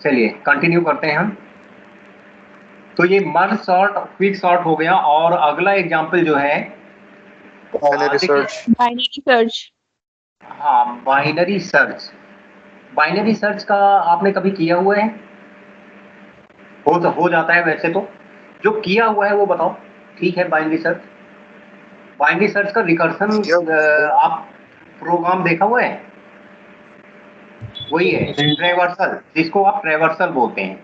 चलिए कंटिन्यू करते हैं हम। तो ये मर्ज सॉर्ट, क्विक सॉर्ट हो गया, और अगला एग्जांपल जो है बाइनरी देखिए, सर्च। Binary search. हाँ बाइनरी सर्च। बाइनरी सर्च का आपने कभी किया हुआ है? हो जाता है वैसे तो। जो किया हुआ है वो बताओ। ठीक है, बाइनरी सर्च, बाइनरी सर्च का रिकर्सन आप प्रोग्राम देखा हुआ है? वही है ट्रेवर्सल, जिसको आप ट्रेवर्सल बोलते हैं।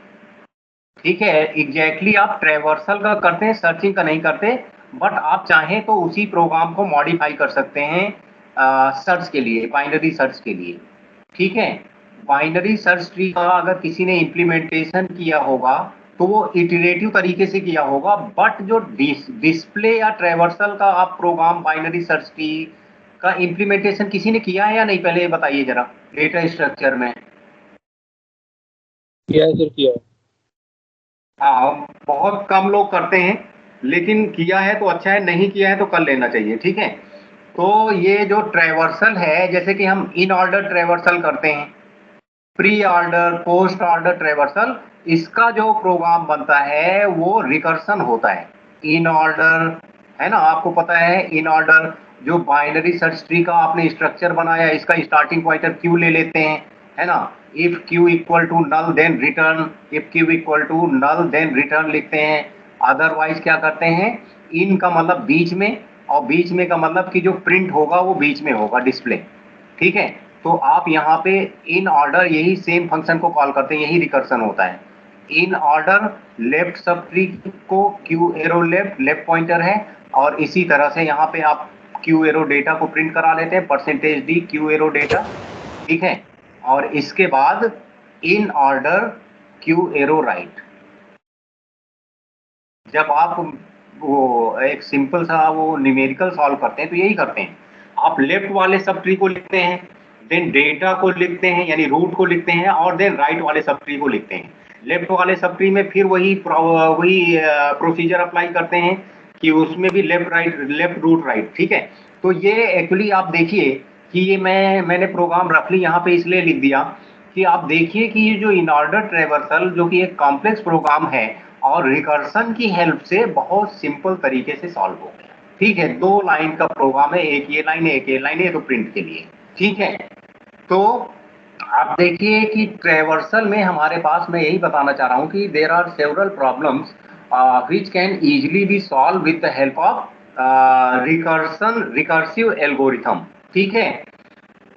ठीक है, एग्जैक्टली आप ट्रेवर्सल का करते हैं, सर्चिंग का नहीं करते। बट आप चाहें तो उसी प्रोग्राम को मॉडिफाई कर सकते हैं सर्च के लिए, बाइनरी सर्च के लिए। ठीक है, बाइनरी सर्च ट्री का अगर किसी ने इम्प्लीमेंटेशन किया होगा तो वो इटरेटिव तरीके से किया होगा। बट जो डिस्प्ले या ट्रेवर्सल का आप प्रोग्राम बाइनरी सर्च ट्री का इम्प्लीमेंटेशन किसी ने किया है या नहीं, पहले ये बताइए जरा। डेटा स्ट्रक्चर में किया है सर, किया है। हाँ, बहुत कम लोग करते हैं, लेकिन किया है तो अच्छा है, नहीं किया है तो कर लेना चाहिए। ठीक है, तो ये जो ट्रेवर्सल है, जैसे कि हम इन ऑर्डर ट्रेवर्सल करते हैं, pre order, post order traversal, इसका जो प्रोग्राम बनता है वो रिकर्सन होता है। इन ऑर्डर है ना, आपको पता है इन ऑर्डर जो बाइनरी सर्च ट्री का आपने स्ट्रक्चर बनाया, इसका स्टार्टिंग पॉइंटर क्यू ले लेते हैं, है ना। If Q equal to null then return, if Q equal to null then return लिखते हैं। अदरवाइज क्या करते हैं, इन का मतलब बीच में, और बीच में का मतलब कि जो प्रिंट होगा वो बीच में होगा, डिस्प्ले। ठीक है, तो आप यहाँ पे इन ऑर्डर यही सेम फंक्शन को कॉल करते हैं, यही रिकर्सन होता है। In order left subtree को q arrow left, left pointer है, और इसी तरह से यहाँ पे आप क्यू एरो डेटा को प्रिंट करा लेते हैं, percentage d q arrow data. ठीक है, और इसके बाद in order q arrow right. जब आप वो एक सिंपल सा वो न्यूमेरिकल सॉल्व करते हैं तो यही करते हैं, आप लेफ्ट वाले सब ट्री को लिखते हैं, देन डेटा को लिखते हैं यानी रूट को लिखते हैं, और देन राइट वाले सब ट्री को लिखते हैं। लेफ्ट वाले सब ट्री में फिर वही प्रोसीजर अप्लाई करते हैं कि उसमें भी left right, left root right. ठीक है, तो ये एक्चुअली आप देखिए कि ये मैंने प्रोग्राम रफली यहाँ पे इसलिए लिख दिया कि आप देखिए कि ये जो इन ऑर्डर ट्रेवर्सल जो कि एक कॉम्प्लेक्स प्रोग्राम है, और रिकर्सन की हेल्प से बहुत सिंपल तरीके से सॉल्व हो गया। ठीक है, 2 लाइन का प्रोग्राम है, एक ये लाइन है, एक ये लाइन है, तो प्रिंट के लिए। ठीक है, तो आप देखिए कि ट्रेवर्सल में हमारे पास, मैं यही बताना चाह रहा हूं कि there are several problems which can easily be solve with the help of recursive algorithm. ठीक है,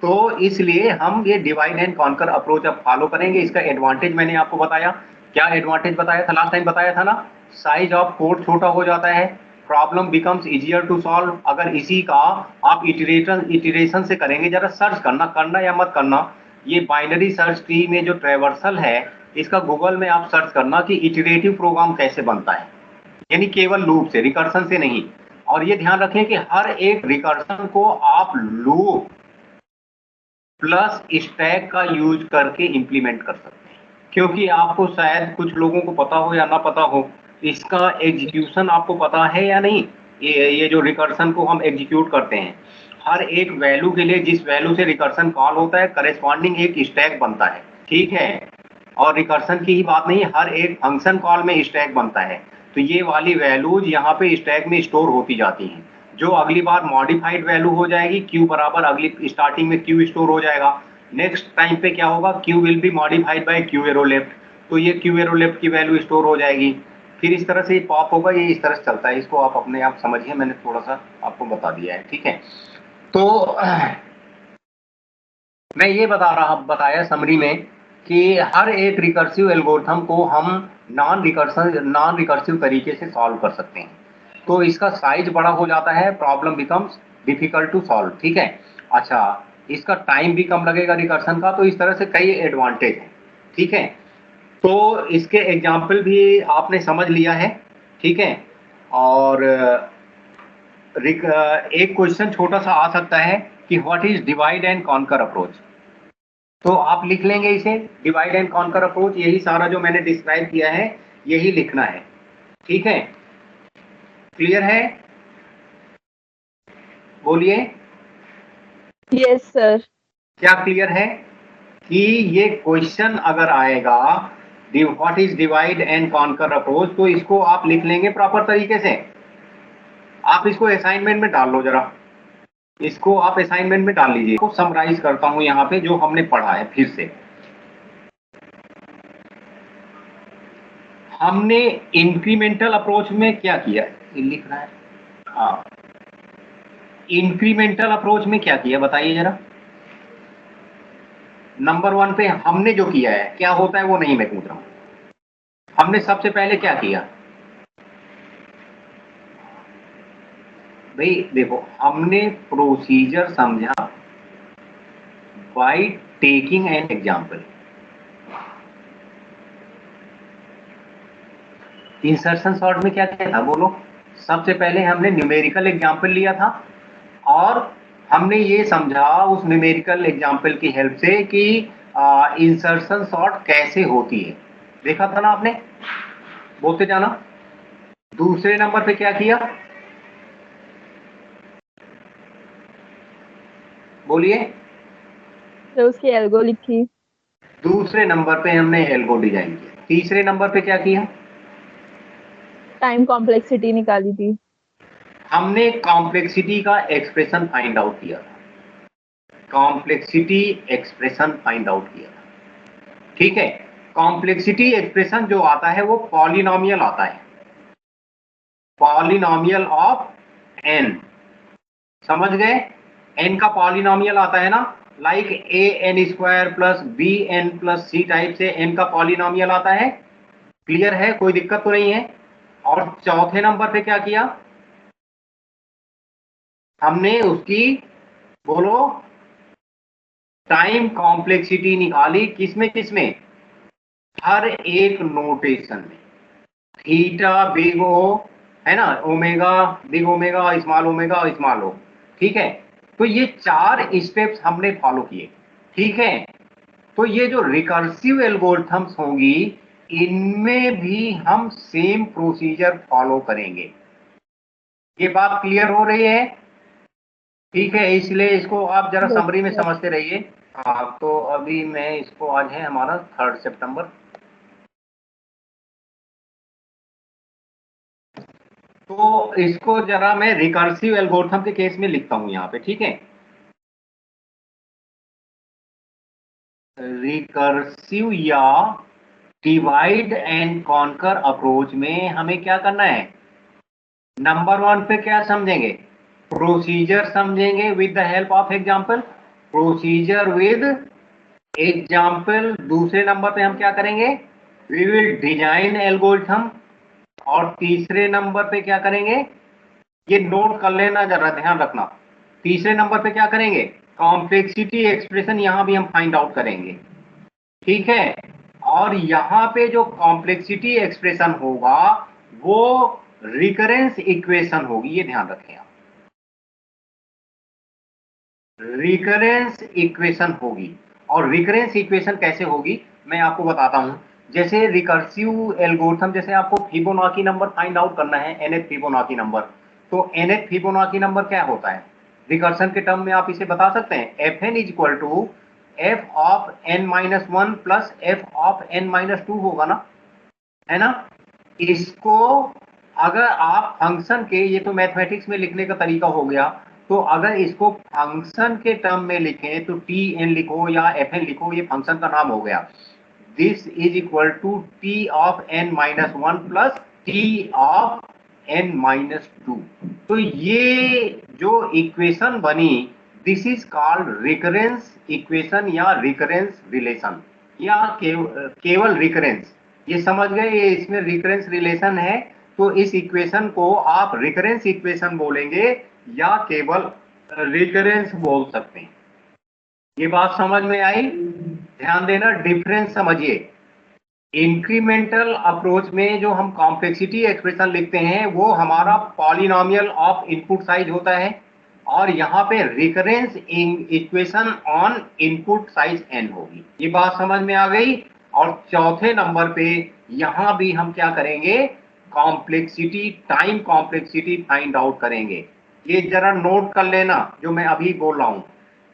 तो इसलिए हम ये डिवाइड एंड कॉन्कर अप्रोच अब फॉलो करेंगे। इसका एडवांटेज मैंने आपको बताया, क्या एडवांटेज बताया था लास्ट टाइम, बताया था ना, साइज ऑफ कोड छोटा हो जाता है, problem becomes easier to solve. अगर इसी का आप इटरेशन से करेंगे, जरा सर्च करना या मत करना, ये बाइनरी सर्च ट्री में जो ट्रेवर्सल है, इसका गूगल में आप सर्च करना कि इटरेटिव प्रोग्राम कैसे बनता है, यानी केवल लूप से, रिकर्सन से नहीं। और ये ध्यान रखें कि हर एक रिकर्सन को आप लूप प्लस स्टैक का यूज करके इंप्लीमेंट कर सकते हैं, क्योंकि आपको शायद कुछ लोगों को पता हो या ना पता हो, इसका एग्जीक्यूशन आपको पता है या नहीं। ये जो रिकर्सन को हम एग्जीक्यूट करते हैं, हर एक वैल्यू के लिए जिस वैल्यू से रिकर्सन कॉल होता है, करेस्पॉन्डिंग एक स्टैक बनता है। ठीक है, और रिकर्सन की ही बात नहीं, हर एक फंक्शन कॉल में स्टैक बनता है। तो ये वाली वैल्यूज यहाँ पे स्टैक में स्टोर होती जाती हैं, जो अगली बार मॉडिफाइड वैल्यू हो जाएगी, क्यू बराबर अगली स्टार्टिंग में क्यू स्टोर हो जाएगा, नेक्स्ट टाइम पे क्या होगा, Q will be modified by Q arrow left, तो ये क्यू एरो लेफ्ट की वैल्यू स्टोर हो जाएगी। फिर इस तरह से पॉप होगा, ये इस तरह से चलता है, इसको आप अपने आप समझिए, मैंने थोड़ा सा आपको बता दिया है। ठीक है, तो मैं ये बताया समरी में कि हर एक रिकर्सिव एल्गोरिथम को हम नॉन रिकर्सिव तरीके से सॉल्व कर सकते हैं। तो इसका साइज बड़ा हो जाता है, problem becomes difficult to solve. ठीक है, अच्छा, इसका टाइम भी कम लगेगा रिकर्सन का, तो इस तरह से कई एडवांटेज हैं। ठीक है, तो इसके एग्जाम्पल भी आपने समझ लिया है। ठीक है, और एक क्वेश्चन छोटा सा आ सकता है कि what is divide and conquer approach, तो आप लिख लेंगे इसे, डिवाइड एंड कॉन्कर अप्रोच, यही सारा जो मैंने डिस्क्राइब किया है यही लिखना है। ठीक है, क्लियर है, बोलिए। Yes sir. क्या क्लियर है? कि ये क्वेश्चन अगर आएगा what is divide and conquer approach, तो इसको आप लिख लेंगे प्रॉपर तरीके से। आप इसको असाइनमेंट में डाल लो जरा, इसको आप असाइनमेंट में डाल लीजिए। तो समराइज करता हूं यहाँ पे जो हमने पढ़ा है फिर से। हमने इंक्रीमेंटल अप्रोच में क्या किया, ये लिख रहा है, हाँ, इंक्रीमेंटल अप्रोच में क्या किया बताइए जरा। नंबर 1 पे हमने जो किया है, क्या होता है वो नहीं मैं पूछ रहा हूं। हमने सबसे पहले क्या किया भाई, देखो हमने प्रोसीजर समझा by taking an example. Insertion sort में क्या किया था बोलो। सबसे पहले हमने न्यूमेरिकल एग्जांपल लिया था और हमने ये समझा उस न्यूमेरिकल एग्जांपल की हेल्प से कि इंसर्शन सॉर्ट कैसे होती है, देखा था ना आपने, बोलते जाना। दूसरे नंबर पे क्या किया बोलिए। तो उसकी एल्गो लिखी। दूसरे नंबर पे हमने एल्गो डिजाइन किया। तीसरे नंबर पे क्या किया, टाइम कॉम्प्लेक्सिटी निकाली थी। हमने कॉम्प्लेक्सिटी का एक्सप्रेशन फाइंड आउट किया था। कॉम्प्लेक्सिटी एक्सप्रेशन फाइंड आउट किया था, ठीक है। कॉम्प्लेक्सिटी एक्सप्रेशन जो आता है वो पॉलिनोमियल आता है, पॉलिनोमियल ऑफ एन, समझ गए। एन का पॉलिनोमियल आता है ना, like A N square plus B N plus C type से एन का पॉलिनोमियल आता है। क्लियर है, कोई दिक्कत तो नहीं है। और चौथे नंबर पे क्या किया हमने, उसकी बोलो टाइम कॉम्प्लेक्सिटी निकाली। किसमें किसमें, हर एक नोटेशन में। थीटा बिग ओ है ना, ओमेगा बिग ओमेगा स्मॉल ओ, ठीक है। तो ये 4 स्टेप्स हमने फॉलो किए, ठीक है। तो ये जो रिकर्सिव एल्गोरिथम्स होंगी इनमें भी हम सेम प्रोसीजर फॉलो करेंगे। ये बात क्लियर हो रही है, ठीक है। इसलिए इसको आप जरा समरी में समझते रहिए। हाँ, तो अभी मैं इसको, आज है हमारा 3 सितंबर, तो इसको जरा मैं रिकर्सिव एल्गोरिथम के केस में लिखता हूं यहाँ पे, ठीक है। रिकर्सिव या डिवाइड एंड कॉन्कर अप्रोच में हमें क्या करना है, नंबर 1 पे क्या समझेंगे, प्रोसीजर समझेंगे with the help of example, procedure with example. दूसरे नंबर पे हम क्या करेंगे, वी विल डिजाइन एल्गोरिथम। और तीसरे नंबर पे क्या करेंगे, ये नोट कर लेना जरा, ध्यान रखना। तीसरे नंबर पे क्या करेंगे, कॉम्प्लेक्सिटी एक्सप्रेशन यहां भी हम फाइंड आउट करेंगे, ठीक है। और यहां पे जो कॉम्प्लेक्सिटी एक्सप्रेशन होगा वो रिकरेंस इक्वेशन होगी, ये ध्यान रखें आप, रिकरेंस इक्वेशन होगी। और रिकरेंस इक्वेशन कैसे होगी मैं आपको बताता हूं। जैसे रिकर्सिव एल्गोरिथम, जैसे आपको फिबोनाची नंबर फाइंड आउट करना है, nth फिबोनाची नंबर, तो nth फिबोनाची नंबर क्या होता है रिकर्सन के टर्म में, आप इसे बता सकते हैं, fn is equal to f of n-1 plus f of n-2 होगा ना, है ना। इसको अगर आप फंक्शन के, ये तो मैथमेटिक्स में लिखने का तरीका हो गया, तो अगर इसको फंक्शन के टर्म में लिखें तो टी एन लिखो या एफ एन लिखो, ये फंक्शन का नाम हो गया। This is equal to T of n-1 plus T of n-2। तो ये जो इक्वेशन बनी, this is called recurrence equation या रिकरेंस रिलेशन, या केवल रिकरेंस। ये समझ गए, ये इसमें रिकरेंस रिलेशन है। तो इस इक्वेशन को आप रिकरेंस इक्वेशन बोलेंगे या केवल रिकरेंस बोल सकते हैं। ये बात समझ में आई, ध्यान देना, डिफरेंस समझिए। इंक्रीमेंटल अप्रोच में जो हम कॉम्प्लेक्सिटी एक्सप्रेशन लिखते हैं वो हमारा पॉलिनोमियल ऑफ इनपुट साइज होता है, और यहाँ पे recurrence equation on input size n होगी। ये बात समझ में आ गई। और चौथे नंबर पे यहाँ भी हम क्या करेंगे, complexity, time complexity find out करेंगे। ये जरा नोट कर लेना जो मैं अभी बोल रहा हूं,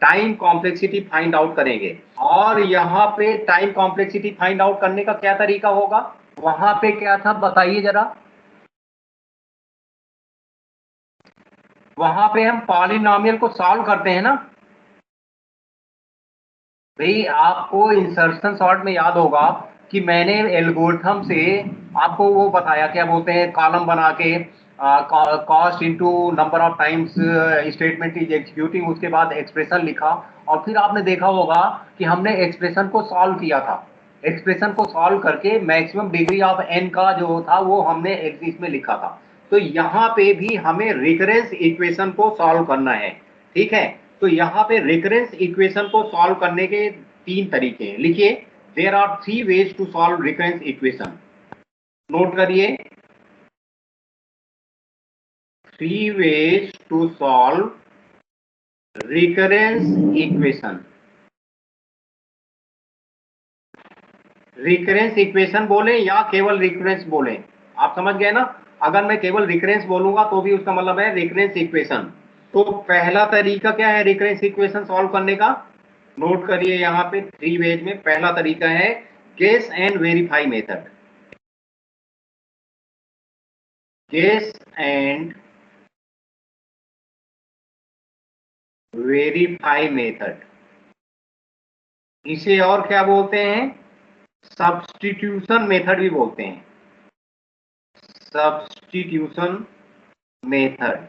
टाइम कॉम्प्लेक्सिटी फाइंड आउट करेंगे। और यहाँ पे टाइम कॉम्प्लेक्सिटी फाइंड आउट करने का क्या तरीका होगा, वहां पे क्या था बताइए जरा। वहां पे हम पॉलिनॉमियल को सॉल्व करते हैं ना भाई। आपको इंसर्शन सॉर्ट में याद होगा कि मैंने एल्गोरिथम से आपको वो बताया, क्या बोलते हैं, कॉलम बना के cost into number of times statement is executing, उसके बाद एक्सप्रेशन लिखा, और फिर आपने देखा होगा कि हमने एक्सप्रेशन को सॉल्व किया था। एक्सप्रेशन को सॉल्व करके मैक्सिमम डिग्री ऑफ एन का जो था वो हमने इसमें लिखा था। तो यहाँ पे भी हमें रिकरेंस इक्वेशन को सॉल्व करना है, ठीक है। तो यहाँ पे रिकरेंस इक्वेशन को सॉल्व करने के 3 तरीके हैं, लिखिए। There are 3 ways to solve recurrence equation, note करिए। 3 ways to solve recurrence equation. Recurrence equation बोले या केवल रिकरेंस बोले, आप समझ गए ना। अगर मैं केवल रिकरेंस बोलूंगा तो भी उसका मतलब है रिकरेंस इक्वेशन। तो पहला तरीका क्या है रिकरेंस इक्वेशन सॉल्व करने का, नोट करिए यहाँ पे 3 वेज में। पहला तरीका है guess and verify method. Guess and verify method, इसे और क्या बोलते हैं, सब्स्टिट्यूशन मेथड भी बोलते हैं, सब्स्टिट्यूशन मेथड,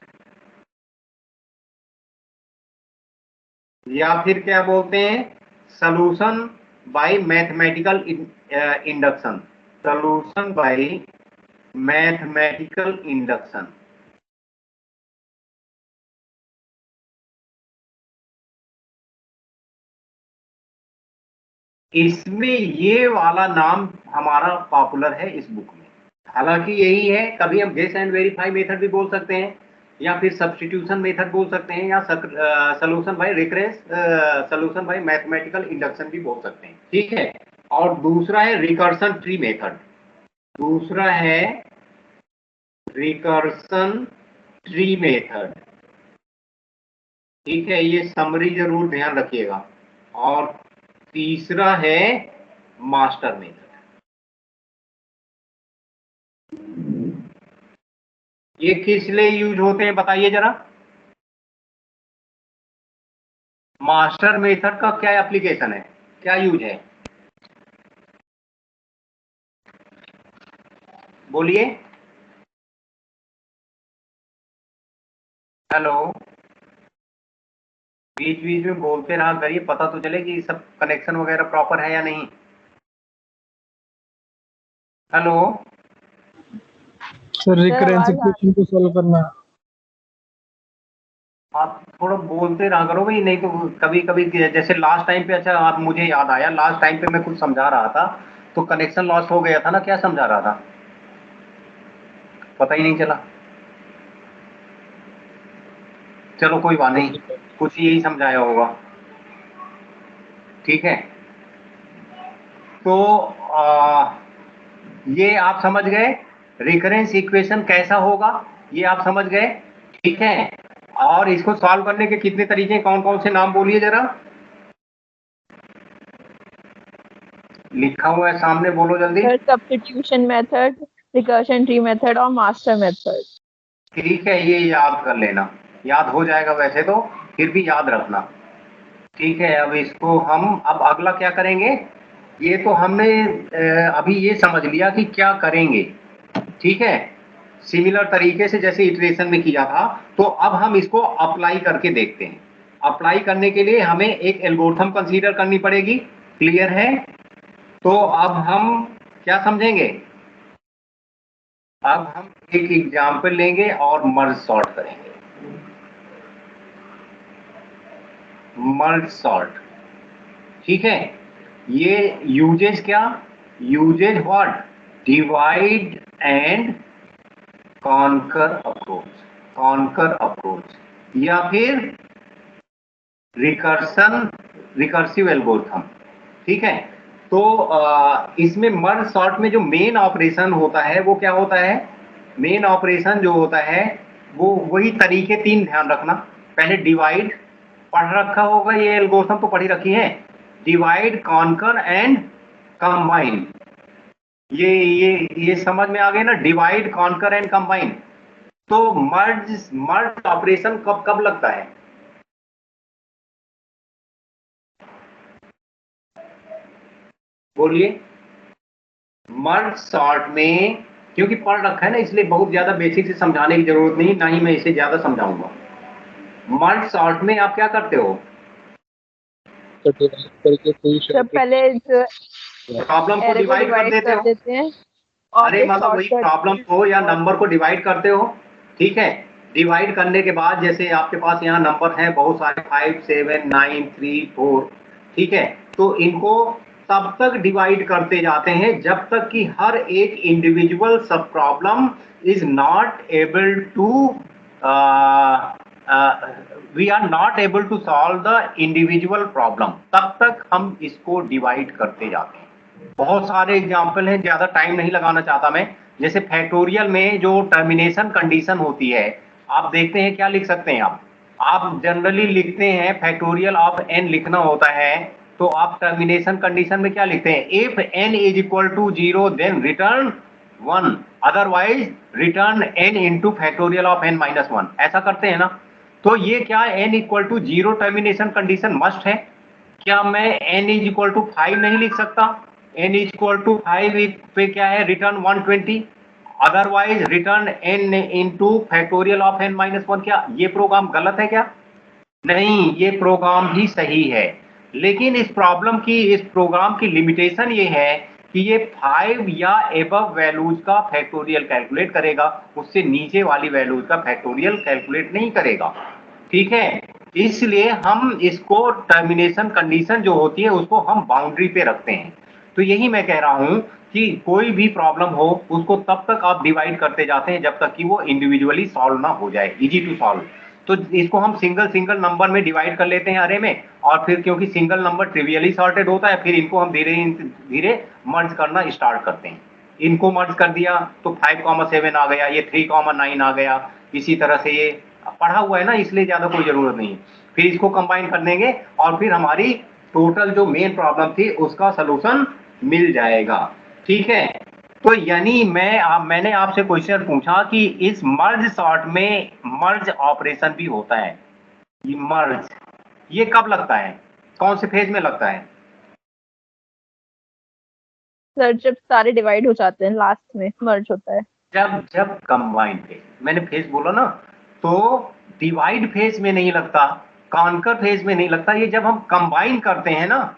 या फिर क्या बोलते हैं, solution bye mathematical induction. Solution bye mathematical induction. इसमें ये वाला नाम हमारा पॉपुलर है इस बुक में। हालांकि यही है, कभी हम गेस एंड वेरीफाई मेथड भी बोल सकते हैं, या फिर सब्स्टिट्यूशन मेथड बोल सकते हैं, या solution bye recurrence, solution bye mathematical induction भी बोल सकते हैं, ठीक है। और दूसरा है रिकर्सन ट्री मेथड। दूसरा है रिकर्सन ट्री मेथड, ठीक है। ये समरी जरूर ध्यान रखिएगा। और तीसरा है मास्टर मेथड। ये किस लिए यूज होते हैं बताइए जरा। मास्टर मेथड का क्या एप्लीकेशन है, क्या यूज है, बोलिए। हेलो, बीच बीच में बोलते रहा करिए, पता तो चले कि सब कनेक्शन वगैरह प्रॉपर है या नहीं। हेलो, सर रिकरेंस इक्वेशन को सॉल्व करना। आप थोड़ा बोलते रहा करो भाई, नहीं तो कभी कभी जैसे लास्ट टाइम पे, अच्छा आप मुझे याद आया, लास्ट टाइम पे मैं कुछ समझा रहा था तो कनेक्शन लॉस हो गया था ना। क्या समझा रहा था पता ही नहीं चला। चलो कोई बात नहीं, कुछ यही समझाया होगा, ठीक है। तो ये आप समझ गए रिकरेंस इक्वेशन कैसा होगा, ये आप समझ गए, ठीक है। और इसको सॉल्व करने के कितने तरीके, कौन कौन से नाम बोलिए जरा, लिखा हुआ है सामने, बोलो जल्दी। Substitution method, recursion tree method और मास्टर मेथड। ठीक है, ये याद कर लेना, याद हो जाएगा वैसे तो, फिर भी याद रखना, ठीक है। अब इसको हम अब अगला क्या करेंगे, ये तो हमने अभी ये समझ लिया कि क्या करेंगे, ठीक है। सिमिलर तरीके से जैसे इटरेशन में किया था, तो अब हम इसको अप्लाई करके देखते हैं। अप्लाई करने के लिए हमें एक एल्गोरिथम कंसीडर करनी पड़ेगी, क्लियर है। तो अब हम क्या समझेंगे, अब हम एक एग्जाम्पल लेंगे और मर्ज सॉर्ट करेंगे। मर्ज सॉर्ट, ठीक है। ये यूजेज क्या, uses what, divide and conquer approach, conquer approach, या फिर रिकर्सन, रिकर्सिव एल्गोरिथम, ठीक है। तो इसमें मर्ज सॉर्ट में जो मेन ऑपरेशन होता है वो क्या होता है, मेन ऑपरेशन जो होता है वो वही तरीके 3 ध्यान रखना। पहले डिवाइड, पढ़ रखा होगा, ये एल्गोरिथम तो पढ़ी रखी है, डिवाइड कॉन्कर एंड कंबाइन। ये समझ में आ गए ना, डिवाइड कॉन्कर एंड कंबाइन। तो मर्ज ऑपरेशन कब कब लगता है? बोलिए। मर्ज सॉर्ट में, क्योंकि पढ़ रखा है ना इसलिए बहुत ज्यादा बेसिक से समझाने की जरूरत नहीं, ना ही मैं इसे ज्यादा समझाऊंगा। मर्ज सॉर्ट में आप क्या करते हो? तो डिवाइड करके कोई सब पहले जो प्रॉब्लम को एरे को डिवाइड कर डिवाइड देते कर हो। देते हैं और अरे फिर मतलब सॉर्ट वही कर प्रॉब्लम को या नंबर को डिवाइड करते हो, ठीक है। डिवाइड करने के बाद जैसे आपके पास यहाँ नंबर है बहुत सारे, 5 7 9 3 4, ठीक है। तो इनको तब तक डिवाइड करते जाते हैं जब तक कि हर एक individual sub problem is not able to, we are not able to solve the individual problem, तब तक हम इसको डिवाइड करते जाते हैं। बहुत सारे एग्जाम्पल हैं, ज्यादा टाइम नहीं लगाना चाहता मैं। जैसे फैक्टोरियल में जो टर्मिनेशन कंडीशन होती है, आप देखते हैं क्या लिख सकते हैं आप जनरली लिखते हैं फैक्टोरियल ऑफ एन लिखना होता है, तो आप टर्मिनेशन कंडीशन में क्या लिखते हैं? If N is equal to 0 then return 1, otherwise return N into factorial of N minus 1, ऐसा करते हैं ना। तो ये क्या N equal to 0 termination condition must है? क्या मैं n इज इक्वल टू 5 नहीं लिख सकता? n इज इक्वल टू 5 पे क्या है? Return 120, otherwise return n into factorial of n minus 1। क्या ये प्रोग्राम गलत है क्या? नहीं, ये प्रोग्राम भी सही है, लेकिन इस प्रोग्राम की लिमिटेशन ये है कि ये 5 या एबव वैल्यूज का फैक्टोरियल कैलकुलेट करेगा, उससे नीचे वाली वैल्यूज का फैक्टोरियल कैलकुलेट नहीं करेगा, ठीक है। इसलिए हम इसको टर्मिनेशन कंडीशन जो होती है उसको हम बाउंड्री पे रखते हैं। तो यही मैं कह रहा हूं कि कोई भी प्रॉब्लम हो उसको तब तक आप डिवाइड करते जाते हैं जब तक कि वो इंडिविजुअली सॉल्व ना हो जाए, इजी टू सॉल्व। तो इसको हम सिंगल सिंगल नंबर में डिवाइड कर लेते हैं अरे में, और फिर क्योंकि सिंगल नंबर ट्रिवियली सॉर्टेड होता है, फिर इनको हम धीरे धीरे मर्ज करना स्टार्ट करते हैं। इनको मर्ज कर दिया तो 5,7 आ गया, ये 3,9 आ गया, इसी तरह से ये पढ़ा हुआ है ना, इसलिए ज्यादा कोई जरूरत नहीं। फिर इसको कंबाइन कर देंगे और फिर हमारी टोटल जो मेन प्रॉब्लम थी उसका सलूशन मिल जाएगा, ठीक है। तो यानी मैंने आपसे क्वेश्चन पूछा कि इस मर्ज सॉर्ट में मर्ज ऑपरेशन भी होता है। ये मर्ज ये कब लगता है, कौन से फेज में लगता है? सर जब सारे डिवाइड हो जाते हैं लास्ट में मर्ज होता है। जब कंबाइन फेज, मैंने फेज बोला ना, तो डिवाइड फेज में नहीं लगता, कॉन्कर फेज में नहीं लगता, ये जब हम कंबाइन करते हैं ना।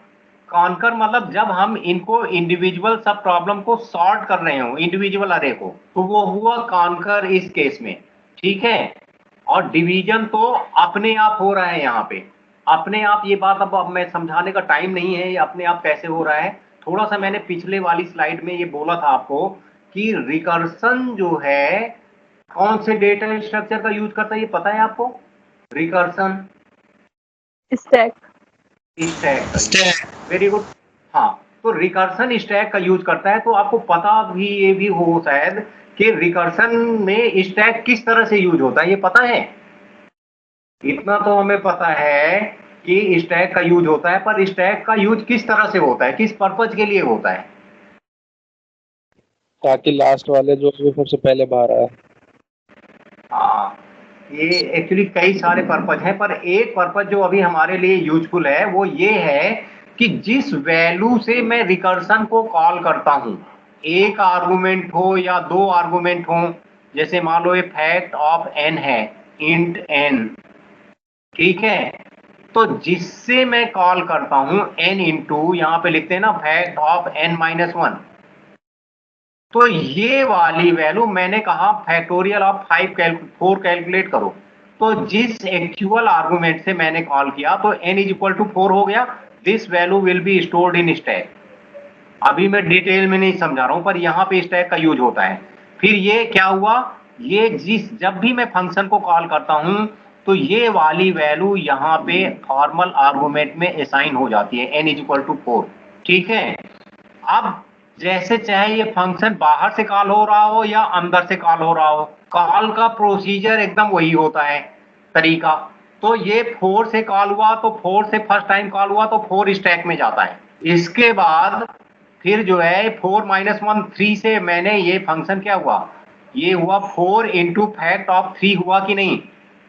कॉन्कर मतलब जब हम इनको इंडिविजुअल सब प्रॉब्लम को सॉर्ट कर रहे हो, इंडिविजुअल अरे को, तो वो हुआ कॉन्कर इस केस में, ठीक है। और डिवीजन तो अपने आप हो रहा है यहाँ पे, अपने आप। ये बात अब मैं समझाने का टाइम नहीं है ये अपने आप कैसे हो रहा है। थोड़ा सा मैंने पिछले वाली स्लाइड में ये बोला था आपको कि रिकर्सन जो है कौन से डेटा स्ट्रक्चर का यूज करता है, ये पता है आपको? Recursion stack. Stack, very good. हाँ, तो रिकर्सन स्टैक का यूज करता है। तो आपको पता भी ये भी हो शायद कि रिकर्सन में स्टैक किस तरह से यूज होता है, ये पता है? इतना तो हमें पता है कि स्टैक का यूज होता है, पर स्टैक का यूज किस तरह से होता है, किस पर्पज के लिए होता है? ताकि लास्ट वाले जो भी सबसे पहले बाहर आए। हाँ, ये एक्चुअली कई सारे पर्पज हैं, पर एक पर्पज जो अभी हमारे लिए यूजफुल है वो ये है कि जिस वैल्यू से मैं रिकर्सन को कॉल करता हूं, एक आर्गुमेंट हो या दो आर्गुमेंट हो, जैसे मान लो ये फैक्ट ऑफ एन है, इंट एन, ठीक है। तो जिससे मैं कॉल करता हूं n इंटू, यहां पे लिखते हैं ना फैक्ट ऑफ n माइनस 1, तो ये वाली वैल्यू मैंने कहा फैक्टोरियल ऑफ 4 कैलकुलेट करो। तो जिस एक्चुअल आर्गुमेंट से मैंने कॉल किया तो n इज इक्वल टू 4 हो गया, this value will be stored in stack. अभी मैं डिटेल में नहीं समझा रहा हूं, पर यहां पे स्टैक का यूज होता है। फिर ये क्या हुआ, ये जब भी मैं फंक्शन को कॉल करता हूं तो ये वाली वैल्यू यहां पे फॉर्मल आर्गुमेंट में असाइन हो जाती है, n इज इक्वल टू 4, ठीक है। अब जैसे चाहे ये फंक्शन बाहर से कॉल हो रहा हो या अंदर से कॉल हो रहा हो, कॉल का प्रोसीजर एकदम वही होता है, तरीका। तो ये 4 से कॉल हुआ, तो 4 से फर्स्ट टाइम कॉल हुआ तो 4 स्टैक में जाता है। इसके बाद फिर जो है 4 माइनस 1 3 से मैंने ये फंक्शन क्या हुआ, ये हुआ 4 इंटू फैक्ट ऑफ 3 हुआ कि नहीं।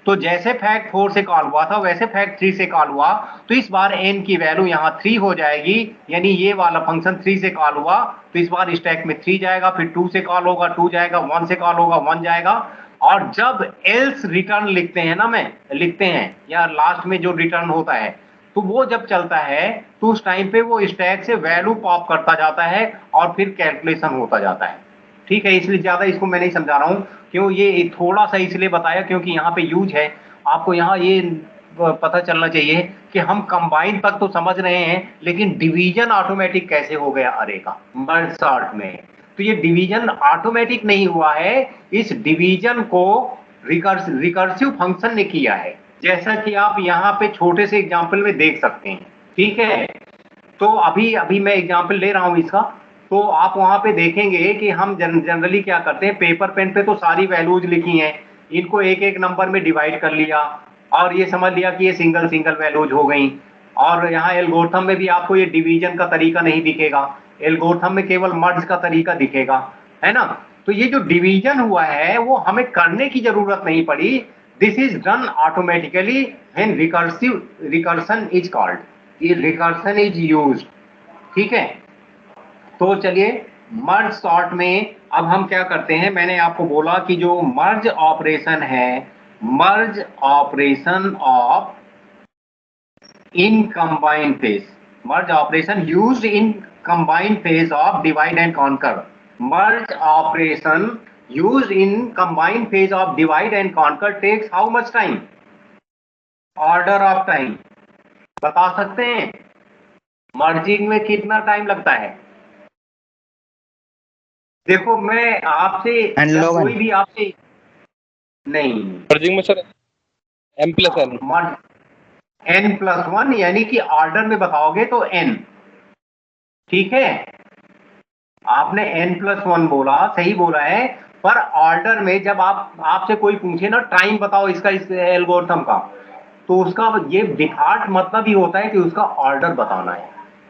तो जैसे फैक्ट 4 से कॉल हुआ था वैसे फैक्ट 3 से कॉल हुआ, तो इस बार n की वैल्यू यहाँ 3 हो जाएगी, यानी ये वाला फंक्शन 3 से कॉल हुआ तो इस बार स्टैक में 3 जाएगा, फिर 2 से कॉल होगा 2 जाएगा, 1 से कॉल होगा 1 जाएगा। और जब एल्स रिटर्न लिखते हैं ना लिखते हैं या लास्ट में जो रिटर्न होता है, तो वो जब चलता है तो उस टाइम पे वो स्टैक से वैल्यू पॉप करता जाता है और फिर कैलकुलेशन होता जाता है। ठीक है, इसलिए ज्यादा इसको मैं नहीं समझा रहा हूं, क्यों ये थोड़ा सा इसलिए बताया क्योंकि यहाँ पे यूज है, आपको यहाँ ये पता चलना चाहिए कि हम कंबाइन तक तो समझ रहे हैं, लेकिन डिवीजन ऑटोमेटिक कैसे हो गया अरे का मर्ज सॉर्ट में। तो ये डिवीजन ऑटोमेटिक नहीं हुआ है, इस डिवीजन को रिकर्सिव फंक्शन ने किया है, जैसा कि आप यहाँ पे छोटे से एग्जाम्पल में देख सकते हैं। ठीक है, तो अभी मैं एग्जाम्पल ले रहा हूं इसका, तो आप वहां पे देखेंगे कि हम जनरली क्या करते हैं, पेपर पेन पे तो सारी वैल्यूज लिखी हैं, इनको एक एक नंबर में डिवाइड कर लिया और ये समझ लिया कि ये सिंगल सिंगल वैल्यूज हो गई। और यहाँ एल्गोरिथम में भी आपको ये डिवीजन का तरीका नहीं दिखेगा, एल्गोरिथम में केवल मर्ज का तरीका दिखेगा, है ना। तो ये जो डिवीजन हुआ है वो हमें करने की जरूरत नहीं पड़ी, this is done automatically when recursion is called, ये रिकर्सन इज यूज्ड। ठीक है, तो चलिए मर्ज सॉर्ट में अब हम क्या करते हैं, मैंने आपको बोला कि जो मर्ज ऑपरेशन है, merge operation of in combined phase, merge operation used in combined phase of divide and conquer, merge operation used in combined phase of divide and conquer takes how much time, order of time बता सकते हैं, merging में कितना time लगता है। देखो मैं आपसे जब कोई भी आपसे नहीं मर्जिंग में सर m+n n+1 यानी कि ऑर्डर में बताओगे तो n। ठीक है, आपने n+1 बोला, सही बोला है, पर ऑर्डर में जब आपसे कोई पूछे ना टाइम बताओ इसका, इस एल्गोरिथम का, तो उसका ये डिफॉल्ट मतलब ही होता है कि उसका ऑर्डर बताना है।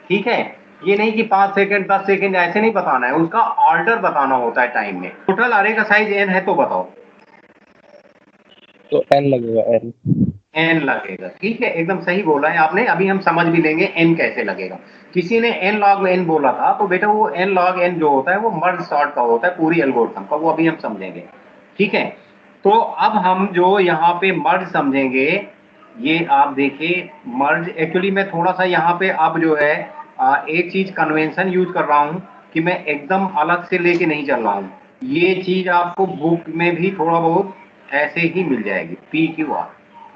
ठीक है, ये नहीं कि 5 सेकंड 10 सेकंड ऐसे नहीं बताना है, उसका ऑर्डर बताना होता है टाइम में। टोटल अरे का साइज n है तो बताओ, तो n लगेगा, n लगेगा। ठीक है, एकदम सही बोला है आपने, अभी हम समझ भी लेंगे n कैसे लगेगा। किसी ने n log n बोला था, तो बेटा वो n log n जो होता है वो मर्ज सॉर्ट का होता है, पूरी एल्गोरिथम का, वो अभी हम समझेंगे। ठीक है, तो अब हम जो यहाँ पे मर्ज समझेंगे, ये आप देखिए मर्ज, एक्चुअली मैं थोड़ा सा यहाँ पे अब जो है एक चीज कन्वेंशन यूज कर रहा हूँ कि मैं एकदम अलग से लेके नहीं चल रहा हूँ, ये चीज आपको बुक में भी थोड़ा बहुत ऐसे ही मिल जाएगी PQR।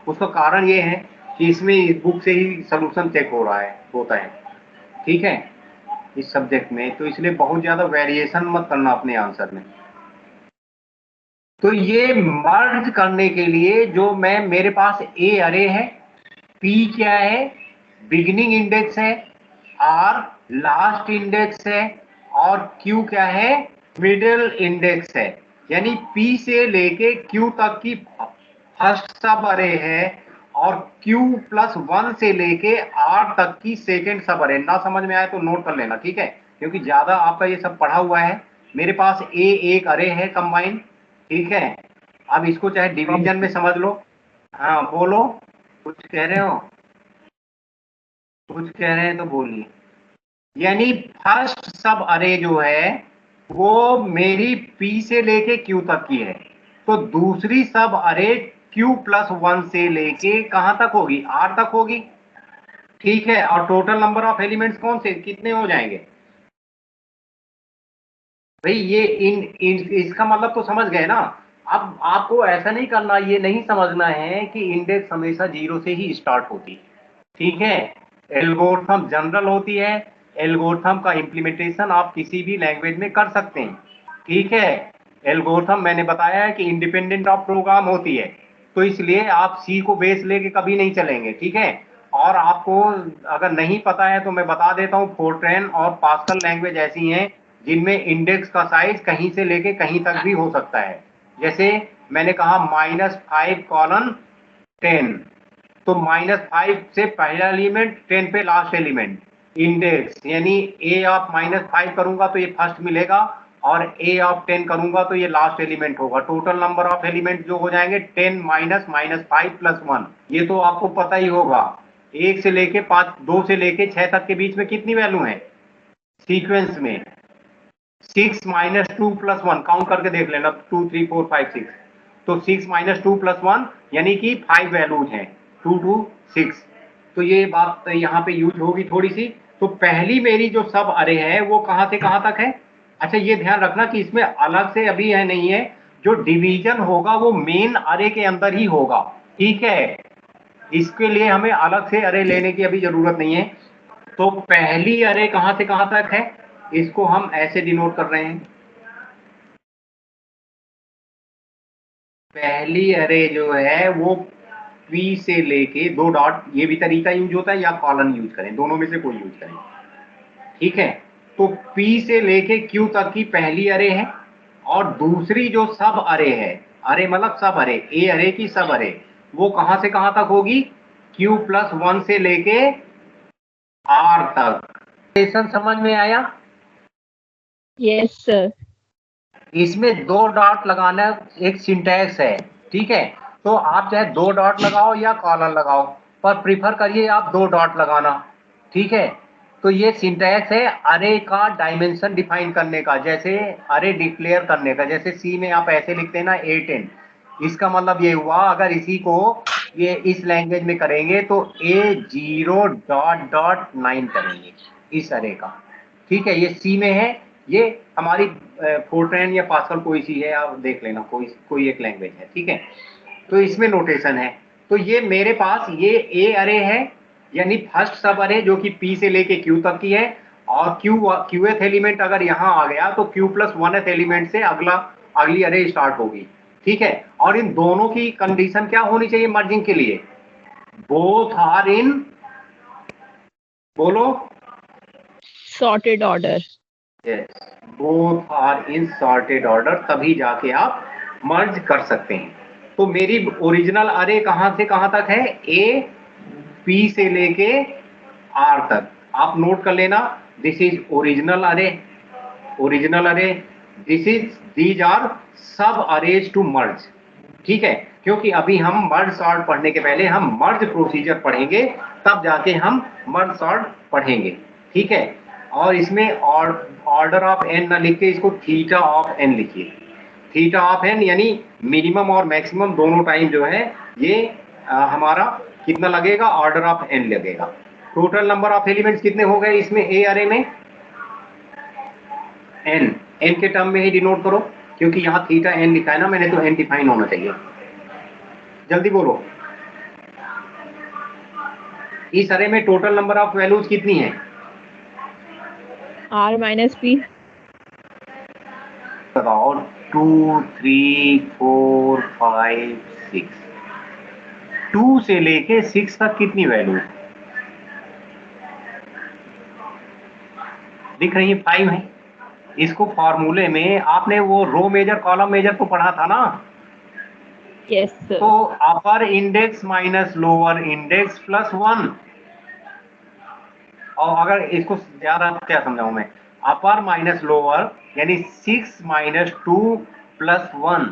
उसका कारण ये है कि इसमें इस बुक से ही सोल्यूशन चेक होता है। ठीक है, इस सब्जेक्ट में, तो इसलिए बहुत ज्यादा वेरिएशन मत करना अपने आंसर में। तो ये मर्ज करने के लिए जो मेरे पास A अरे है, P क्या है, बिगिनिंग इंडेक्स है, R लास्ट इंडेक्स है, और Q क्या है, मिडिल इंडेक्स है, यानी P से लेके Q तक की फर्स्ट सब अरे है, और Q+1 से लेके R तक की सेकेंड सब अरे। ना समझ में आए तो नोट कर लेना, ठीक है, क्योंकि ज्यादा आपका ये सब पढ़ा हुआ है। मेरे पास A एक अरे है कंबाइन, ठीक है, अब इसको चाहे डिवीजन में समझ लो। हाँ बोलो, कुछ कह रहे हो, कुछ कह रहे हैं तो बोलिए। यानी फर्स्ट सब अरे जो है वो मेरी P से लेके Q तक की है, तो दूसरी सब अरे Q+1 से लेके कहां तक होगी, R तक होगी। ठीक है, और टोटल नंबर ऑफ एलिमेंट्स कौन से कितने हो जाएंगे भाई, ये इसका मतलब तो समझ गए ना। अब आपको ऐसा नहीं करना, ये नहीं समझना है कि इंडेक्स हमेशा 0 से ही स्टार्ट होती है। ठीक है, एल्गोरिथम जनरल होती है, एल्गोरिथम का इंप्लीमेंटेशन आप किसी भी लैंग्वेज में कर सकते हैं। ठीक है, एल्गोरिथम मैंने बताया है कि इंडिपेंडेंट ऑफ प्रोग्राम होती है, तो इसलिए आप C को बेस लेके कभी नहीं चलेंगे। ठीक है, और आपको अगर नहीं पता है तो मैं बता देता हूँ, फोर्ट्रैन और पास्कल लैंग्वेज ऐसी हैं जिनमें इंडेक्स का साइज कहीं से लेके कहीं तक भी हो सकता है। जैसे मैंने कहा -5:10, तो -5 से पहला एलिमेंट, 10 पे लास्ट एलिमेंट, इंडेक्स यानी a ऑफ -5 करूंगा तो ये फर्स्ट मिलेगा और a ऑफ 10 करूंगा तो ये लास्ट एलिमेंट होगा। टोटल नंबर ऑफ एलिमेंट जो हो जाएंगे 10 -5 + 1। ये तो आपको पता ही होगा। 1 से लेके 5, 2 से लेके 6 तक के बीच में कितनी वैल्यू है सीक्वेंस में? 6 - 2 + 1 काउंट करके देख लेना, 2 3 4 5 6। तो 6 - 2 + 1 यानी कि 5 वैल्यूज हैं, 2 2 6। तो ये बात यहाँ पे यूज होगी थोड़ी सी। तो पहली मेरी जो सब अरे है वो कहाँ से कहाँ तक है? अच्छा ये ध्यान रखना कि इसमें अलग से अभी है नहीं है, जो डिवीजन होगा वो मेन अरे के अंदर ही होगा, ठीक है। इसके लिए हमें अलग से अरे लेने की अभी जरूरत नहीं है। तो पहली अरे कहाँ से कहाँ तक है, इसको हम ऐसे डिनोट कर रहे हैं। पहली अरे जो है वो P से लेके 2 डॉट, ये भी तरीका यूज होता है, या कॉलन यूज करें, दोनों में से कोई यूज करें, ठीक है। तो P से लेके Q तक की पहली अरे है, और दूसरी जो सब अरे है, अरे मतलब सब अरे, ए अरे की सब अरे, वो कहां से कहां तक होगी? Q + 1 से लेके R तक। समझ में आया? Yes sir. इसमें 2 डॉट लगाना एक सिंटैक्स है, ठीक है। तो आप चाहे 2 डॉट लगाओ या कॉलन लगाओ, पर प्रीफर करिए आप 2 डॉट लगाना, ठीक है। तो ये सिंटैक्स है अरे का डायमेंशन डिफाइन करने का, जैसे अरे डिक्लेयर करने का। जैसे सी में आप ऐसे लिखते हैं ना 8 10, इसका मतलब ये हुआ अगर इसी को ये इस लैंग्वेज में करेंगे तो A0.9 करेंगे इस अरे का, ठीक है। ये सी में है, ये हमारी फोर्ट्रैन या पास्कल कोई सी है, आप देख लेना, कोई एक लैंग्वेज है, ठीक है। तो इसमें नोटेशन है। तो ये मेरे पास ये ए अरे है, यानी फर्स्ट सब अरे जो कि P से लेके Q तक की है, और Qth एलिमेंट अगर यहाँ आ गया तो Q + 1th एलिमेंट से अगली अरे स्टार्ट होगी, ठीक है। और इन दोनों की कंडीशन क्या होनी चाहिए मर्जिंग के लिए? बोथ आर इन, बोलो, sorted order. Both are in sorted order, तभी जाके आप मर्ज कर सकते हैं। तो मेरी ओरिजिनल अरे कहां से कहां तक है? ए P से लेके R तक। आप नोट कर लेना, दिस इज ओरिजिनल अरे, ओरिजिनल अरे, दीज आर सब अरेज टू मर्ज, ठीक है। क्योंकि अभी हम मर्ज सॉर्ट पढ़ने के पहले हम मर्ज प्रोसीजर पढ़ेंगे, तब जाके हम मर्ज सॉर्ट पढ़ेंगे, ठीक है। और इसमें ऑर्डर ऑफ n ना लिख के इसको थीटा ऑफ n लिखिए। थीटा ऑफ n यानी मिनिमम और मैक्सिमम दोनों टाइम जो है ये हमारा कितना लगेगा? ऑर्डर ऑफ n लगेगा। टोटल नंबर ऑफ एलिमेंट्स कितने हो गए इसमें ए अरे में? n के टर्म में ही डिनोट करो, क्योंकि यहाँ थीटा n लिखा है ना मैंने, तो n डिफाइन होना चाहिए। जल्दी बोलो, इस अरे में टोटल नंबर ऑफ वैल्यूज कितनी है? R - P। बताओ, 2 3 4 5 6, 2 से लेके 6 तक कितनी वैल्यू दिख रही है? 5 है। इसको फॉर्मूले में आपने वो रो मेजर कॉलम मेजर तो पढ़ा था ना? Yes sir. तो अपर इंडेक्स माइनस लोअर इंडेक्स + 1। और अगर इसको ज्यादा क्या समझाऊं मैं, अपर माइनस लोअर यानी 6 - 2 + 1।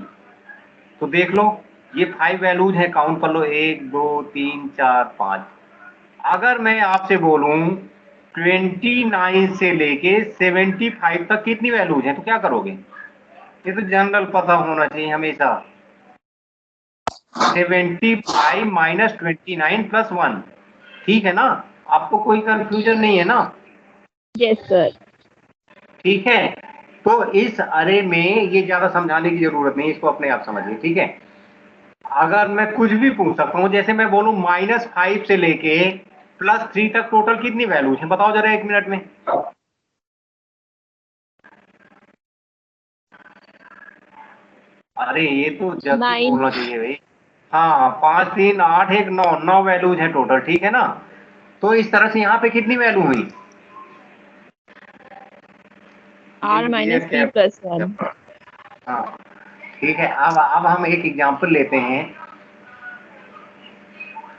तो देख लो ये 5 वैल्यूज हैं, काउंट कर लो, 1 2 3 4 5। अगर मैं आपसे बोलूं 29 से लेके 75 तक कितनी वैल्यूज हैं, तो क्या करोगे? ये तो जनरल पता होना चाहिए हमेशा। 75 - 29 + 1, ठीक है ना? आपको कोई कंफ्यूजन नहीं है ना? Yes sir. ठीक है। तो इस अरे में ये ज्यादा समझाने की जरूरत नहीं, इसको अपने आप समझिए, ठीक है। अगर मैं कुछ भी पूछ सकता हूं, जैसे मैं बोलूं -5 से लेके +3 तक टोटल कितनी वैल्यूज है, बताओ जरा 1 मिनट में। अरे ये तो जल्दी 9। बोलना चाहिए भाई। हाँ, 5 3 8 1 9, 9 वैल्यूज है टोटल, ठीक है ना? तो इस तरह से यहाँ पे कितनी वैल्यू हुई? R - P + 1। हाँ, ठीक है। अब हम एक एग्जांपल लेते हैं।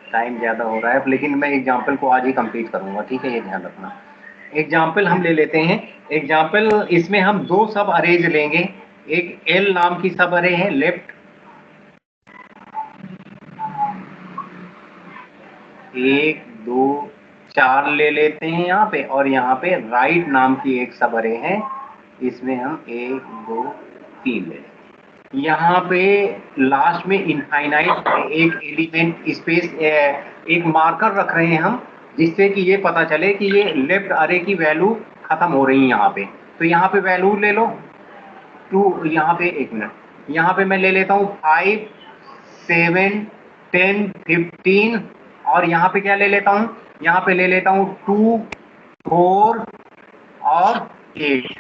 टाइम ज़्यादा हो रहा है, लेकिन मैं एग्जाम्पल को आज ही कंप्लीट करूँगा, ठीक है, ये ध्यान रखना। एग्जाम्पल हम ले लेते हैं। एग्जाम्पल इसमें हम दो सब अरेज लेंगे। एक एल नाम की सब अरे है, लेफ्ट 1 2 4 ले लेते हैं यहाँ पे, और यहाँ पे राइट नाम की एक सब अरे है, इसमें हम 1 2 3 ले लेते हैं। यहाँ पे लास्ट में इनफाइनाइट एक एलिमेंट स्पेस एक मार्कर रख रहे हैं हम, जिससे कि ये पता चले कि ये लेफ्ट अरे की वैल्यू खत्म हो रही है यहाँ पे। तो यहाँ पे वैल्यू ले लो 2, यहाँ पे 1 मिनट, यहाँ पे मैं ले लेता हूँ 5 7 10 15, और यहाँ पे क्या ले लेता हूँ, यहाँ पे ले लेता हूँ 2 4 और 8।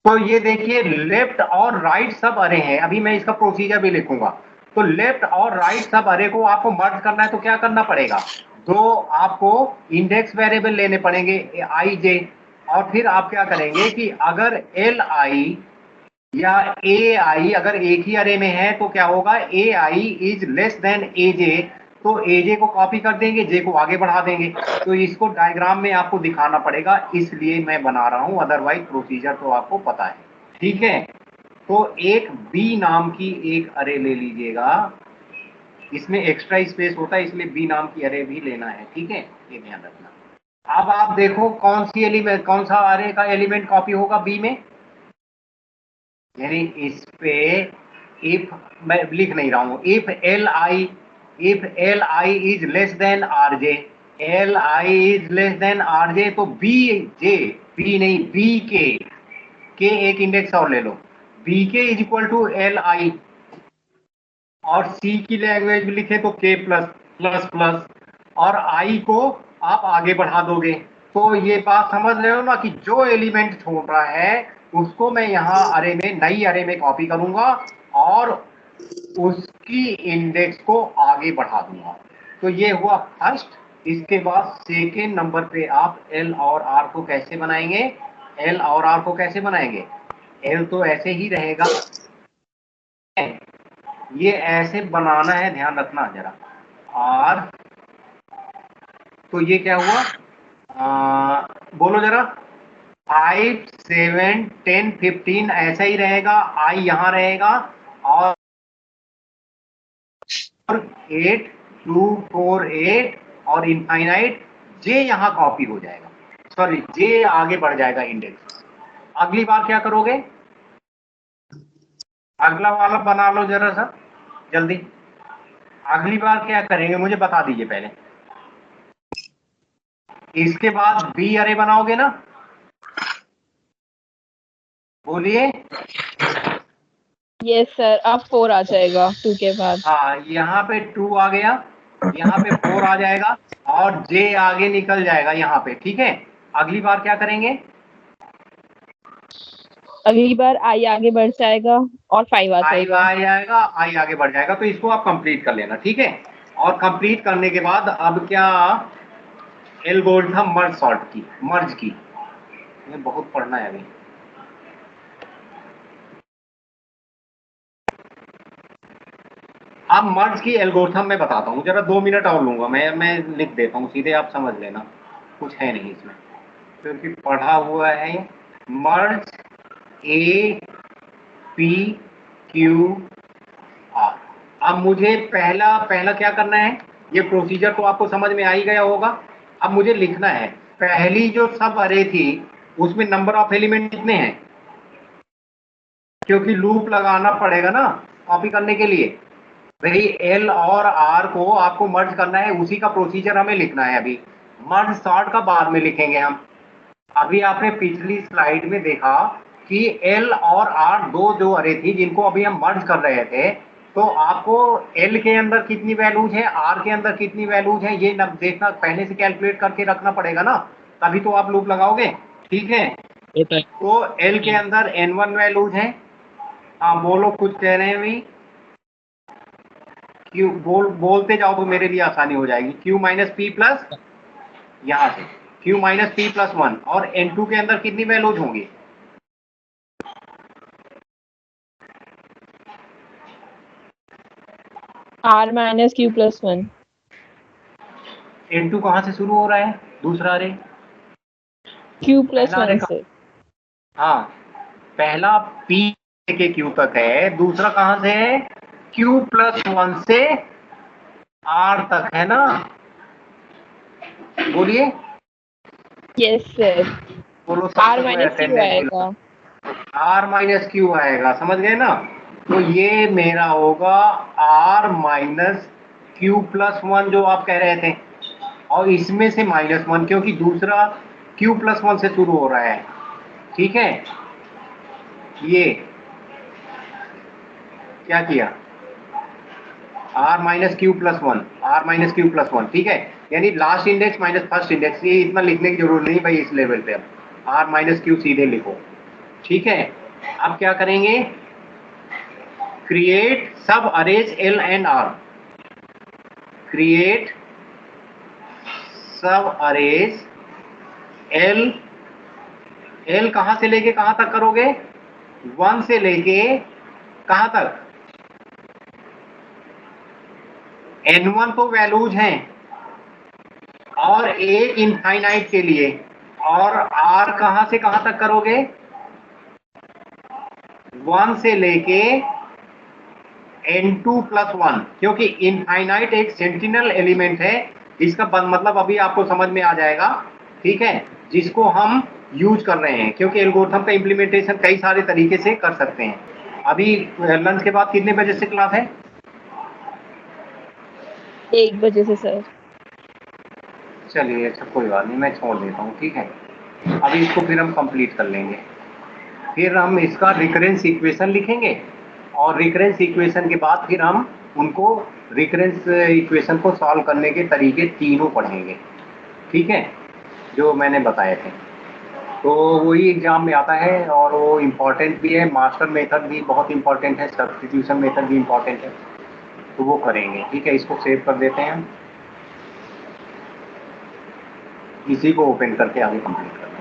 तो ये देखिए लेफ्ट और राइट सब अरे हैं। अभी मैं इसका प्रोसीजर भी लिखूंगा। तो लेफ्ट और राइट सब अरे को आपको मर्ज करना है, तो क्या करना पड़ेगा, दो आपको इंडेक्स वेरिएबल लेने पड़ेंगे आई जे, और फिर आप क्या करेंगे कि अगर एल आई या ए आई अगर एक ही अरे में है तो क्या होगा, ए आई इज लेस देन ए जे, तो ए जे को कॉपी कर देंगे, जे को आगे बढ़ा देंगे। तो इसको डायग्राम में आपको दिखाना पड़ेगा, इसलिए मैं बना रहा हूं, अदरवाइज प्रोसीजर तो आपको पता है, ठीक है। तो एक बी नाम की एक अरे ले लीजिएगा, इसमें एक्स्ट्रा स्पेस होता है, इसलिए बी नाम की अरे भी लेना है, ठीक है, ये ध्यान रखना। अब आप देखो कौन सी एलिमेंट, कौन सा अरे का एलिमेंट कॉपी होगा बी में, यानी इस पे इफ मैं लिख नहीं रहा हूं, if L I is less than R J, L I is less than R J, तो बी जे, बी नहीं बी के एक इंडेक्स और ले लो, B K is equal to L I, और सी की लैंग्वेज में लिखे तो के प्लस प्लस प्लस, और आई को आप आगे बढ़ा दोगे। तो ये बात समझ रहे हो ना कि जो एलिमेंट छोड़ रहा है उसको मैं यहाँ अरे में, नई अरे में कॉपी करूंगा और उसकी इंडेक्स को आगे बढ़ा दूंगा। तो ये हुआ फर्स्ट। इसके बाद सेकेंड नंबर पे आप एल और आर को कैसे बनाएंगे, एल और आर को कैसे बनाएंगे, एल तो ऐसे ही रहेगा, ये ऐसे बनाना है, ध्यान रखना जरा। आर तो ये क्या हुआ, बोलो जरा, 5 7 10 15 ऐसा ही रहेगा, आई यहाँ रहेगा, और 8 2 4 8 और इनफाइनाइट जे यहाँ कॉपी हो जाएगा, सॉरी जे आगे बढ़ जाएगा इंडेक्स। अगली बार क्या करोगे, अगला वाला बना लो जरा सा जल्दी। अगली बार क्या करेंगे मुझे बता दीजिए पहले। इसके बाद बी अरे बनाओगे ना, बोलिए। यस सर, अब 4 आ जाएगा 2 के बाद। हाँ, यहाँ पे 2 आ गया, यहाँ पे 4 आ जाएगा, और जे आगे निकल जाएगा यहाँ पे, ठीक है। अगली बार क्या करेंगे, अगली बार आई आगे बढ़ जाएगा और 5 आ आई जाएगा। आ जाएगा, आई आगे बढ़ जाएगा। तो इसको आप कंप्लीट कर लेना, ठीक है। और कंप्लीट करने के बाद अब क्या, एल्गोरिथम मर्ज सॉर्ट की, मर्ज की, ये बहुत पढ़ना है अभी। अब मर्ज की एल्गोरिथम मैं बताता हूँ, जरा 2 मिनट और लूंगा, मैं लिख देता हूँ सीधे, आप समझ लेना, कुछ है नहीं इसमें क्योंकि पढ़ा हुआ है। मर्ज ए पी क्यू आर। अब मुझे पहला क्या करना है, ये प्रोसीजर तो आपको समझ में आ ही गया होगा। अब मुझे लिखना है, पहली जो सब अरे थी उसमें नंबर ऑफ एलिमेंट कितने हैं, क्योंकि लूप लगाना पड़ेगा ना कॉपी करने के लिए। भाई एल और आर को आपको मर्ज करना है, उसी का प्रोसीजर हमें लिखना है। अभी मर्ज सॉर्ट का बाद में लिखेंगे हम। अभी आपने पिछली स्लाइड में देखा कि एल और आर दो जो अरे थी जिनको अभी हम मर्ज कर रहे थे, तो आपको एल के अंदर कितनी वैल्यूज है, आर के अंदर कितनी वैल्यूज है, ये देखना, पहले से कैलकुलेट करके रखना पड़ेगा ना, तभी तो आप लूप लगाओगे, ठीक है। तो एल के अंदर n1 वैल्यूज है। हाँ बोलो, कुछ कह रहे हैं भाई, क्यू बोलते जाओ तो मेरे लिए आसानी हो जाएगी। क्यू माइनस पी प्लस, यहाँ से क्यू माइनस पी प्लस 1, और n2 के अंदर कितनी वैल्यूज होंगी, R minus Q plus 1। N2 कहाँ से शुरू हो रहा है? दूसरा अरे Q plus पहला अरे 1 से। हाँ, पहला P के Q तक है, दूसरा कहाँ से है? Q plus 1 से R तक है ना? बोलिए, Yes sir। बोलो R सबको minus Q अटेंडेंस आएगा। R माइनस क्यू आएगा, समझ गए ना? तो ये मेरा होगा R माइनस क्यू प्लस 1 जो आप कह रहे थे, और इसमें से -1 क्योंकि दूसरा Q प्लस 1 से शुरू हो रहा है, ठीक है? ये क्या किया? R minus Q plus 1, R minus Q plus 1, ठीक है? यानी last index minus first index, ये इतना लिखने की जरूरत नहीं भाई इस लेवल पे। अब R माइनस क्यू सीधे लिखो, ठीक है? अब क्या करेंगे? क्रिएट सब arrays L and R, create सब अरेज L कहां से लेके कहां तक करोगे? 1 से लेके कहां तक? N1 तो वैल्यूज हैं और एक इनफाइनाइट के लिए, और R कहां से कहां तक करोगे? 1 से लेके N2 प्लस 1, क्योंकि इनफाइनाइट एक सेंटिनल एलिमेंट है, इसका मतलब अभी आपको समझ में आ जाएगा, ठीक है? जिसको हम यूज कर रहे हैं, क्योंकि एल्गोरिथम का इम्प्लीमेंटेशन कई सारे तरीके से कर सकते हैं। अभी लंच के बाद कितने बजे से क्लास है? 1 बजे से सर। चलिए अच्छा कोई बात नहीं, मैं छोड़ देता हूँ, ठीक है? अभी इसको फिर हम कंप्लीट कर लेंगे, फिर हम इसका रिकरेंस इक्वेशन लिखेंगे, और रिकरेंस इक्वेशन के बाद फिर हम उनको रिकरेंस इक्वेशन को सॉल्व करने के तरीके तीनों पढ़ेंगे, ठीक है? जो मैंने बताए थे, तो वही एग्जाम में आता है और वो इम्पॉर्टेंट भी है। मास्टर मेथड भी बहुत इम्पॉर्टेंट है, सब्स्टिट्यूशन मेथड भी इम्पॉर्टेंट है, तो वो करेंगे, ठीक है? इसको सेव कर देते हैं हम, इसी को ओपन करके आगे कंप्लीट करते हैं।